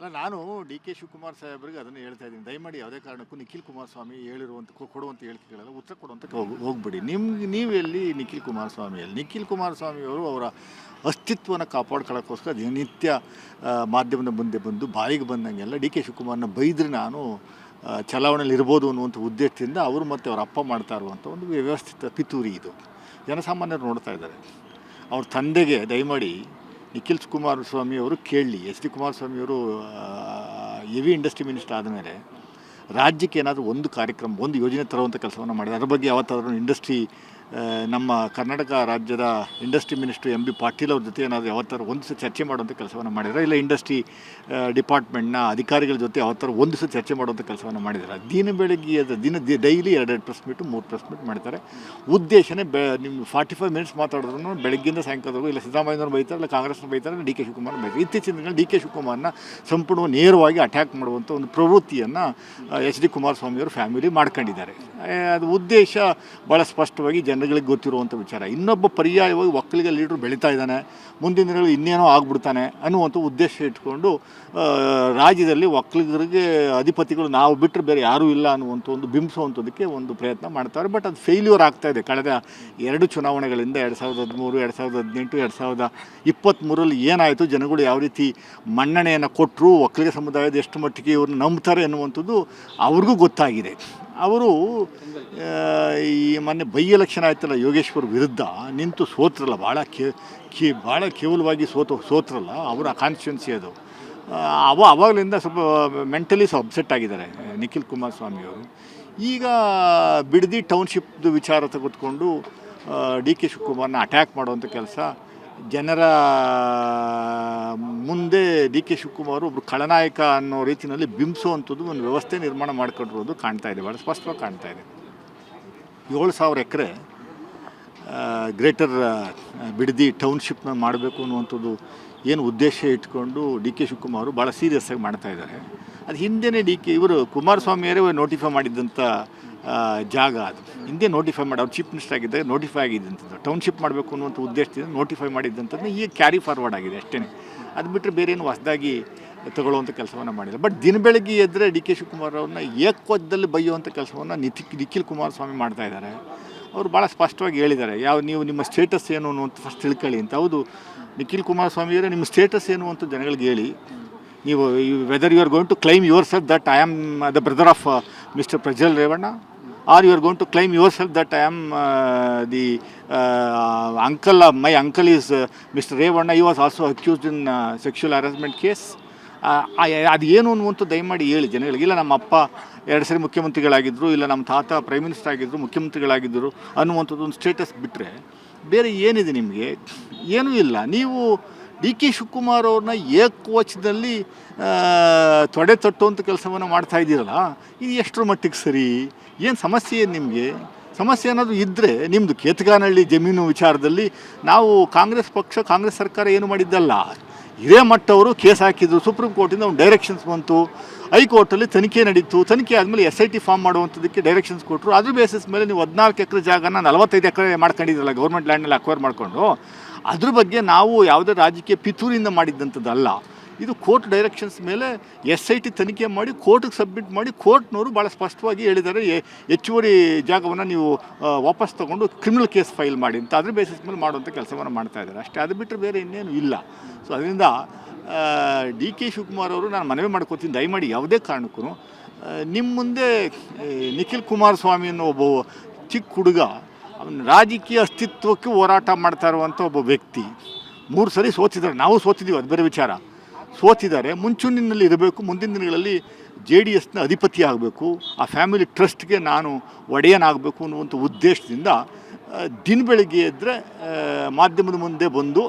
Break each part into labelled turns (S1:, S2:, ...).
S1: ಅಲ್ಲ, ನಾನು D K Shivakumar ಸಾಹೇಬ್ರಿಗೆ ಅದನ್ನು ಹೇಳ್ತಾ ಇದ್ದೀನಿ, ದಯಮಾಡಿ ಯಾವುದೇ ಕಾರಣಕ್ಕೂ ನಿಖಿಲ್ ಕುಮಾರಸ್ವಾಮಿ ಹೇಳಿರುವಂಥ ಕೊಡುವಂಥ ಹೇಳಿಕೆಗಳೆಲ್ಲ ಉತ್ತರ ಕೊಡುವಂಥ ಹೋಗ್ಬಿಡಿ. ನಿಮ್ಗೆ ನೀವೆಲ್ಲಿ ನಿಖಿಲ್ ಕುಮಾರಸ್ವಾಮಿಯಲ್ಲಿ ನಿಖಿಲ್ ಕುಮಾರಸ್ವಾಮಿಯವರು ಅವರ ಅಸ್ತಿತ್ವನ ಕಾಪಾಡ್ಕೊಳ್ಳೋಕ್ಕೋಸ್ಕರ ದಿನನಿತ್ಯ ಮಾಧ್ಯಮದ ಮುಂದೆ ಬಂದು ಬಾಯಿಗೆ ಬಂದಂಗೆಲ್ಲ ಡಿ ಕೆ ಶಿವಕುಮಾರ್ನ ಬೈದ್ರೆ ನಾನು ಚಲಾವಣೆಯಲ್ಲಿ ಇರ್ಬೋದು ಅನ್ನುವಂಥ ಉದ್ದೇಶದಿಂದ ಅವರು ಮತ್ತು ಅವರ ಅಪ್ಪ ಮಾಡ್ತಾ ಇರುವಂಥ ಒಂದು ವ್ಯವಸ್ಥಿತ ಪಿತೂರಿ ಇದು. ಜನಸಾಮಾನ್ಯರು ನೋಡ್ತಾ ಇದ್ದಾರೆ. ಅವ್ರ ತಂದೆಗೆ ದಯಮಾಡಿ ನಿಖಿಲ್ ಕುಮಾರಸ್ವಾಮಿ ಅವರು ಕೇಳಲಿ, ಎಚ್ ಡಿ ಕುಮಾರಸ್ವಾಮಿಯವರು ಹೆವಿ ಇಂಡಸ್ಟ್ರಿ ಮಿನಿಸ್ಟರ್ ಆದಮೇಲೆ ರಾಜ್ಯಕ್ಕೆ ಏನಾದರೂ ಒಂದು ಕಾರ್ಯಕ್ರಮ, ಒಂದು ಯೋಜನೆ ತರುವಂಥ ಕೆಲಸವನ್ನು ಮಾಡಿದೆ. ಅದ್ರ ಬಗ್ಗೆ ಯಾವತ್ತಾದ್ರೂ ಇಂಡಸ್ಟ್ರಿ ನಮ್ಮ ಕರ್ನಾಟಕ ರಾಜ್ಯದ industry minister M B Patil ಅವ್ರ ಜೊತೆ ಏನಾದರೂ ಯಾವತ್ತಾರು ಒಂದು ಸಹ ಚರ್ಚೆ ಮಾಡುವಂಥ ಕೆಲಸವನ್ನು ಮಾಡಿದ್ದಾರೆ? ಇಲ್ಲ ಇಂಡಸ್ಟ್ರಿ ಡಿಪಾರ್ಟ್ಮೆಂಟ್ನ ಅಧಿಕಾರಿಗಳ ಜೊತೆ ಯಾವತ್ತಾರು ಒಂದು ಸಹ ಚರ್ಚೆ ಮಾಡುವಂಥ ಕೆಲಸವನ್ನು ಮಾಡಿದ್ದಾರೆ? ಬೆಳಗ್ಗೆ daily 2 press meet 3 press meet ಮಾಡ್ತಾರೆ. ಉದ್ದೇಶನೇ ನಿಮ್ಮ 45 ಮಿನಿಟ್ಸ್ ಮಾತಾಡಿದ್ರು ಬೆಳಗ್ಗಿಂದ ಸಾಯಂಕಾಲದವರೆಗೂ ಇಲ್ಲ ಸಿದ್ದರಾಮಯ್ಯನವ್ರು ಬೈತಾರೆ, ಇಲ್ಲ ಕಾಂಗ್ರೆಸ್ನ ಬೈತಾರೆ, ಇಲ್ಲ ಡಿ ಕೆ ಶಿವಕುಮಾರ್ ಬೈತಾರೆ. ಇತ್ತೀಚಿನ ದಿನಗಳಲ್ಲಿ ಡಿ ಕೆ ಶಿವಕುಮಾರ್ನ ಸಂಪೂರ್ಣ ನೇರವಾಗಿ ಅಟ್ಯಾಕ್ ಮಾಡುವಂಥ ಒಂದು ಪ್ರವೃತ್ತಿಯನ್ನು ಎಚ್ ಡಿ ಕುಮಾರಸ್ವಾಮಿಯವರು ಫ್ಯಾಮಿಲಿ ಮಾಡ್ಕೊಂಡಿದ್ದಾರೆ. ಅದು ಉದ್ದೇಶ ಭಾಳ ಸ್ಪಷ್ಟವಾಗಿ ಜನಗಳಿಗೆ ಗೊತ್ತಿರುವಂಥ ವಿಚಾರ. ಇನ್ನೊಬ್ಬ ಪರ್ಯಾಯವಾಗಿ ಒಕ್ಕಲಿಗ ಲೀಡ್ರು ಬೆಳೀತಾ ಇದ್ದಾನೆ, ಮುಂದಿನ ದಿನಗಳಲ್ಲಿ ಇನ್ನೇನೋ ಆಗ್ಬಿಡ್ತಾನೆ ಅನ್ನುವಂಥ ಉದ್ದೇಶ ಇಟ್ಕೊಂಡು ರಾಜ್ಯದಲ್ಲಿ ಒಕ್ಕಲಿಗರಿಗೆ ಅಧಿಪತಿಗಳು ನಾವು ಬಿಟ್ಟರೆ ಬೇರೆ ಯಾರೂ ಇಲ್ಲ ಅನ್ನುವಂಥ ಒಂದು ಬಿಂಬಿಸುವಂಥದ್ದಕ್ಕೆ ಒಂದು ಪ್ರಯತ್ನ ಮಾಡ್ತಾರೆ. ಬಟ್ ಅದು ಫೇಲ್ಯೂರ್ ಆಗ್ತಾಯಿದೆ. ಕಳೆದ 2 ಚುನಾವಣೆಗಳಿಂದ 2013, 2018, 2023ರಲ್ಲಿ ಏನಾಯಿತು, ಜನಗಳು ಯಾವ ರೀತಿ ಮನ್ನಣೆಯನ್ನು ಕೊಟ್ಟರು, ಒಕ್ಕಲಿಗ ಸಮುದಾಯದ ಎಷ್ಟು ಮಟ್ಟಿಗೆ ಇವ್ರನ್ನ ನಂಬ್ತಾರೆ ಅನ್ನುವಂಥದ್ದು ಅವ್ರಿಗೂ ಗೊತ್ತಾಗಿದೆ. ಅವರು ಈ ಮೊನ್ನೆ ಬೈ ಎಲೆಕ್ಷನ್ ಆಯ್ತಲ್ಲ, ಯೋಗೇಶ್ವರ್ ವಿರುದ್ಧ ನಿಂತು ಸೋತ್ರಲ್ಲ, ಭಾಳ ಕೇವಲವಾಗಿ ಸೋತ್ರಲ್ಲ, ಅವರ ಕಾನ್ಸ್ಟಿಟ್ಯೂನ್ಸಿ ಅದು. ಅವಾಗಲಿಂದ ಸ್ವಲ್ಪ ಮೆಂಟಲಿ ಅಪ್ಸೆಟ್ ಆಗಿದ್ದಾರೆ ನಿಖಿಲ್ ಕುಮಾರಸ್ವಾಮಿಯವರು. ಈಗ ಬಿಡದಿ ಟೌನ್ಶಿಪ್ದು ವಿಚಾರ ತೆಗೆದುಕೊಂಡು ಡಿ ಕೆ ಶಿವಕುಮಾರ್ನ ಅಟ್ಯಾಕ್ ಮಾಡುವಂಥ ಕೆಲಸ, ಜನರ ಮುಂದೆ ಡಿ ಕೆ ಶಿವಕುಮಾರ್ ಒಬ್ಬರು ಖಳನಾಯಕ ಅನ್ನೋ ರೀತಿಯಲ್ಲಿ ಬಿಂಬಿಸುವಂಥದ್ದು ಒಂದು ವ್ಯವಸ್ಥೆ ನಿರ್ಮಾಣ ಮಾಡಿಕೊಂಡಿರೋದು ಕಾಣ್ತಾ ಇದೆ, ಭಾಳ ಸ್ಪಷ್ಟವಾಗಿ ಕಾಣ್ತಾ ಇದೆ. 7,000 ಎಕರೆ ಗ್ರೇಟರ್ ಬಿಡದಿ ಟೌನ್ಶಿಪ್ನ ಮಾಡಬೇಕು ಅನ್ನುವಂಥದ್ದು ಏನು ಉದ್ದೇಶ ಇಟ್ಕೊಂಡು ಡಿ ಕೆ ಶಿವಕುಮಾರ್ ಭಾಳ ಸೀರಿಯಸ್ಸಾಗಿ ಮಾಡ್ತಾ ಇದ್ದಾರೆ. ಅದು ಹಿಂದೆಯೇ ಇವರು ಕುಮಾರಸ್ವಾಮಿಯವರೇ ನೋಟಿಫೈ ಮಾಡಿದ್ದಂಥ ಜಾಗ, ಅದು ಹಿಂದೆ ನೋಟಿಫೈ ಮಾಡಿ ಅವ್ರು ಚೀಫ್ ಮಿನಿಸ್ಟರ್ ಆಗಿದ್ದಾಗ ನೋಟಿಫೈ ಆಗಿದ್ದಂಥದ್ದು, ಟೌನ್ಶಿಪ್ ಮಾಡಬೇಕು ಅನ್ನುವಂಥ ಉದ್ದೇಶದಿಂದ ನೋಟಿಫೈ ಮಾಡಿದ್ದಂಥದ್ದು ಈಗ ಕ್ಯಾರಿ ಫಾರ್ವರ್ಡ್ ಆಗಿದೆ ಅಷ್ಟೇ. ಅದು ಬಿಟ್ಟರೆ ಬೇರೆ ಏನು ಹೊಸದಾಗಿ ತಗೊಳ್ಳುವಂಥ ಕೆಲಸವನ್ನು ಮಾಡಿಲ್ಲ. ಬಟ್ ದಿನ ಬೆಳಗ್ಗೆ ಎದ್ದರೆ ಡಿ ಕೆ ಶಿವಕುಮಾರ್ ಅವ್ರನ್ನ ಏಕವಚನದಲ್ಲಿ ಬೈಯುವಂಥ ಕೆಲಸವನ್ನು ನಿಖಿಲ್ ಕುಮಾರಸ್ವಾಮಿ ಮಾಡ್ತಾ ಇದ್ದಾರೆ. ಅವರು ಭಾಳ ಸ್ಪಷ್ಟವಾಗಿ ಹೇಳಿದ್ದಾರೆ, ನೀವು ನಿಮ್ಮ ಸ್ಟೇಟಸ್ ಏನು ಅನ್ನುವಂಥ ಫಸ್ಟ್ ತಿಳ್ಕೊಳ್ಳಿ ಅಂತ. ಹೌದು, ನಿಖಿಲ್ ಕುಮಾರಸ್ವಾಮಿಯವರೇ ನಿಮ್ಮ ಸ್ಟೇಟಸ್ ಏನು ಅಂತ ಜನಗಳಿಗೆ ಹೇಳಿ. ನೀವು whether you are going to claim yourself that I am the brother of mister Prajwal Revanna, are you are going to claim yourself that I am the my uncle is Mr. Revana, he was also accused in sexual harassment case. ಅದು ಏನು ಅನ್ನುವಂಥ ದಯಮಾಡಿ ಹೇಳಿ ಜನಗಳಿಗೆ. ಇಲ್ಲ ನಮ್ಮ ಅಪ್ಪ 2 ಸರಿ ಮುಖ್ಯಮಂತ್ರಿಗಳಾಗಿದ್ದರು, ಇಲ್ಲ ನಮ್ಮ ತಾತ ಪ್ರೈಮ್ ಮಿನಿಸ್ಟರ್ ಆಗಿದ್ದರು, ಮುಖ್ಯಮಂತ್ರಿಗಳಾಗಿದ್ದರು ಅನ್ನುವಂಥದ್ದು ಒಂದು ಸ್ಟೇಟಸ್ ಬಿಟ್ಟರೆ ಬೇರೆ ಏನಿದೆ ನಿಮಗೆ? ಏನೂ ಇಲ್ಲ. ನೀವು ಡಿ ಕೆ ಶಿವಕುಮಾರ್ ಅವ್ರನ್ನ ಏಕವಚನದಲ್ಲಿ ತೊಡೆ ತಟ್ಟುವಂಥ ಕೆಲಸವನ್ನು ಮಾಡ್ತಾ ಇದ್ದೀರಲ್ಲ, ಇದು ಎಷ್ಟರ ಮಟ್ಟಿಗೆ ಸರಿ? ಏನು ಸಮಸ್ಯೆ ಏನು ನಿಮಗೆ? ಸಮಸ್ಯೆ ಏನಾದರೂ ಇದ್ದರೆ ನಿಮ್ಮದು ಕೇತಗಾನಹಳ್ಳಿ ಜಮೀನು ವಿಚಾರದಲ್ಲಿ ನಾವು ಕಾಂಗ್ರೆಸ್ ಸರ್ಕಾರ ಏನು ಮಾಡಿದ್ದಲ್ಲ, ಹಿರೇಮಠವರು ಕೇಸ್ ಹಾಕಿದ್ರು, ಸುಪ್ರೀಂ ಕೋರ್ಟಿಂದ ಒಂದು ಡೈರೆಕ್ಷನ್ಸ್ ಬಂತು, ಹೈಕೋರ್ಟಲ್ಲಿ ತನಿಖೆ ನಡೀತು, ತನಿಖೆ ಆದಮೇಲೆ SIT ಫಾರ್ಮ್ ಮಾಡುವಂಥದ್ದಕ್ಕೆ ಡೈರೆಕ್ಷನ್ಸ್ ಕೊಟ್ಟರು. ಅದ್ರ ಬೇಸಿಸ್ ಮೇಲೆ ನೀವು 14 ಎಕರೆ ಜಾಗನ 45 ಎಕರೆ ಮಾಡ್ಕೊಂಡಿದ್ರಲ್ಲ, ಗೌರ್ಮೆಂಟ್ ಲ್ಯಾಂಡ್ನಲ್ಲಿ ಅಕ್ವೈರ್ ಮಾಡಿಕೊಂಡು. ಅದ್ರ ಬಗ್ಗೆ ನಾವು ಯಾವುದೇ ರಾಜಕೀಯ ಪಿತೂರಿಯಿಂದ ಮಾಡಿದ್ದಂಥದ್ದಲ್ಲ. ಇದು ಕೋರ್ಟ್ ಡೈರೆಕ್ಷನ್ಸ್ ಮೇಲೆ SIT ತನಿಖೆ ಮಾಡಿ ಕೋರ್ಟಿಗೆ ಸಬ್ಮಿಟ್ ಮಾಡಿ, ಕೋರ್ಟ್ನವರು ಭಾಳ ಸ್ಪಷ್ಟವಾಗಿ ಹೇಳಿದ್ದಾರೆ, ಹೆಚ್ಚುವರಿ ಜಾಗವನ್ನು ನೀವು ವಾಪಸ್ ತೊಗೊಂಡು ಕ್ರಿಮಿನಲ್ ಕೇಸ್ ಫೈಲ್ ಮಾಡಿ ಅಂತ. ಅದ್ರ ಬೇಸಿಸ್ ಮೇಲೆ ಮಾಡುವಂಥ ಕೆಲಸವನ್ನು ಮಾಡ್ತಾಯಿದ್ದಾರೆ ಅಷ್ಟೇ. ಅದು ಬಿಟ್ಟರೆ ಬೇರೆ ಇನ್ನೇನು ಇಲ್ಲ. ಸೊ ಅದರಿಂದ ಡಿ ಕೆ ಶಿವಕುಮಾರ್ ಅವರು ನಾನು ಮನವಿ ಮಾಡ್ಕೋತೀನಿ, ದಯಮಾಡಿ ಯಾವುದೇ ಕಾರಣಕ್ಕೂ ನಿಮ್ಮ ಮುಂದೆ ನಿಖಿಲ್ ಕುಮಾರಸ್ವಾಮಿ ಅನ್ನೋ ಒಬ್ಬ ಚಿಕ್ಕ ಹುಡುಗ, ಅವನ ರಾಜಕೀಯ ಅಸ್ತಿತ್ವಕ್ಕೆ ಹೋರಾಟ ಮಾಡ್ತಾ ಇರುವಂಥ ಒಬ್ಬ ವ್ಯಕ್ತಿ 3 ಸರಿ ಸೋತಿದ್ದಾರೆ. ನಾವು ಸೋತಿದ್ದೀವಿ, ಅದು ಬೇರೆ ವಿಚಾರ. ಸೋತಿದ್ದಾರೆ, ಮುಂಚೂಣಿನಲ್ಲಿ ಇರಬೇಕು, ಮುಂದಿನ ದಿನಗಳಲ್ಲಿ JDSನ ಅಧಿಪತಿ ಆಗಬೇಕು, ಆ ಫ್ಯಾಮಿಲಿ ಟ್ರಸ್ಟ್ಗೆ ನಾನು ಒಡೆಯನಾಗಬೇಕು ಅನ್ನುವಂಥ ಉದ್ದೇಶದಿಂದ ದಿನ ಬೆಳಗ್ಗೆ ಎದ್ದರೆ ಮಾಧ್ಯಮದ ಮುಂದೆ ಬಂದು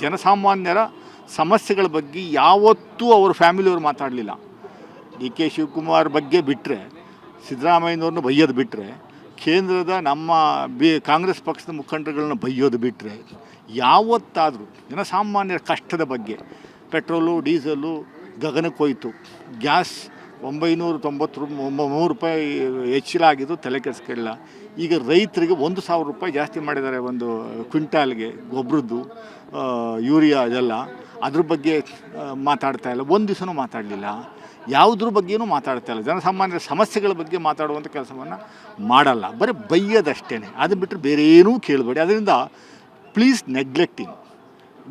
S1: ಜನಸಾಮಾನ್ಯರ ಸಮಸ್ಯೆಗಳ ಬಗ್ಗೆ ಯಾವತ್ತೂ ಅವ್ರ ಫ್ಯಾಮಿಲಿಯವರು ಮಾತಾಡಲಿಲ್ಲ. ಡಿ ಕೆ ಶಿವಕುಮಾರ್ ಬಗ್ಗೆ ಬಿಟ್ಟರೆ, ಸಿದ್ದರಾಮಯ್ಯನವ್ರನ್ನ ಬೈಯೋದು ಬಿಟ್ಟರೆ, ಕೇಂದ್ರದ ನಮ್ಮ ಕಾಂಗ್ರೆಸ್ ಪಕ್ಷದ ಮುಖಂಡರುಗಳನ್ನ ಬೈಯೋದು ಬಿಟ್ಟರೆ ಯಾವತ್ತಾದರೂ ಜನಸಾಮಾನ್ಯರ ಕಷ್ಟದ ಬಗ್ಗೆ, ಪೆಟ್ರೋಲು ಡೀಸೆಲ್ಲು ಗಗನಕ್ಕೆ ಹೋಯಿತು, ಗ್ಯಾಸ್ 993 ರೂಪಾಯಿ ಹೆಚ್ಚಳ ಆಗಿದ್ದು ತಲೆ ಕೆಡಿಸ್ಕೊಳ್ಳಿಲ್ಲ. ಈಗ ರೈತರಿಗೆ 1,000 ರೂಪಾಯಿ ಜಾಸ್ತಿ ಮಾಡಿದ್ದಾರೆ ಒಂದು ಕ್ವಿಂಟಾಲ್ಗೆ ಗೊಬ್ಬರದ್ದು, ಯೂರಿಯಾ ಇದೆಲ್ಲ. ಅದ್ರ ಬಗ್ಗೆ ಮಾತಾಡ್ತಾ ಇಲ್ಲ, ಒಂದು ದಿವಸನೂ ಮಾತಾಡಲಿಲ್ಲ. ಯಾವುದ್ರ ಬಗ್ಗೆಯೂ ಮಾತಾಡ್ತಾ ಇಲ್ಲ. ಜನಸಾಮಾನ್ಯರ ಸಮಸ್ಯೆಗಳ ಬಗ್ಗೆ ಮಾತಾಡುವಂಥ ಕೆಲಸವನ್ನು ಮಾಡಲ್ಲ, ಬರೀ ಬೈಯೋದಷ್ಟೇ. ಅದು ಬಿಟ್ಟರೆ ಬೇರೆ ಏನೂ ಕೇಳಬೇಡಿ. ಅದರಿಂದ ಪ್ಲೀಸ್ ನೆಗ್ಲೆಕ್ಟಿಂಗ್,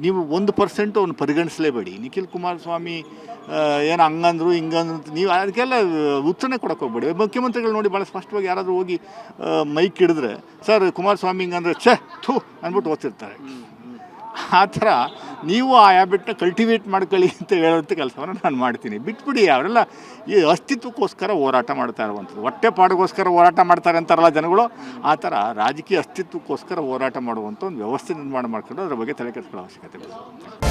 S1: ನೀವು 1% ಅವ್ನು ಪರಿಗಣಿಸಲೇಬೇಡಿ. ನಿಖಿಲ್ ಕುಮಾರಸ್ವಾಮಿ ಏನು ಹಂಗಂದ್ರು ಹಿಂಗಂದ್ರು ಅಂತ ನೀವು ಅದಕ್ಕೆಲ್ಲ ಉತ್ತರನೇ ಕೊಡೋಕೆ ಹೋಗ್ಬೇಡಿ. ಮುಖ್ಯಮಂತ್ರಿಗಳು ನೋಡಿ ಭಾಳ ಸ್ಪಷ್ಟವಾಗಿ ಯಾರಾದರೂ ಹೋಗಿ ಮೈಕ್ ಹಿಡಿದ್ರೆ, ಸರ್ ಕುಮಾರಸ್ವಾಮಿ ಹಿಂಗಂದ್ರೆ ಛೇ ಥೂ ಅಂದ್ಬಿಟ್ಟು ಓದ್ತಿರ್ತಾರೆ. ಆ ಥರ ನೀವು ಆ ಹ್ಯಾಬಿಟ್ನ ಕಲ್ಟಿವೇಟ್ ಮಾಡ್ಕೊಳ್ಳಿ ಅಂತ ಹೇಳೋಂಥ ಕೆಲಸವನ್ನು ನಾನು ಮಾಡ್ತೀನಿ. ಬಿಟ್ಬಿಡಿ. ಅವರೆಲ್ಲ ಈ ಅಸ್ತಿತ್ವಕ್ಕೋಸ್ಕರ ಹೋರಾಟ ಮಾಡ್ತಾ ಇರುವಂಥದ್ದು, ಹೊಟ್ಟೆಪಾಡಿಗೋಸ್ಕರ ಹೋರಾಟ ಮಾಡ್ತಾರೆ ಅಂತಾರಲ್ಲ ಜನಗಳು, ಆ ಥರ ರಾಜಕೀಯ ಅಸ್ತಿತ್ವಕ್ಕೋಸ್ಕರ ಹೋರಾಟ ಮಾಡುವಂಥ ಒಂದು ವ್ಯವಸ್ಥೆ ನಿರ್ಮಾಣ ಮಾಡ್ಕೊಂಡು ಅದ್ರ ಬಗ್ಗೆ ತಲೆ ಕೆಡಿಸ್ಕೊಳ್ಳೋ ಅವಶ್ಯಕತೆ ಇದೆ.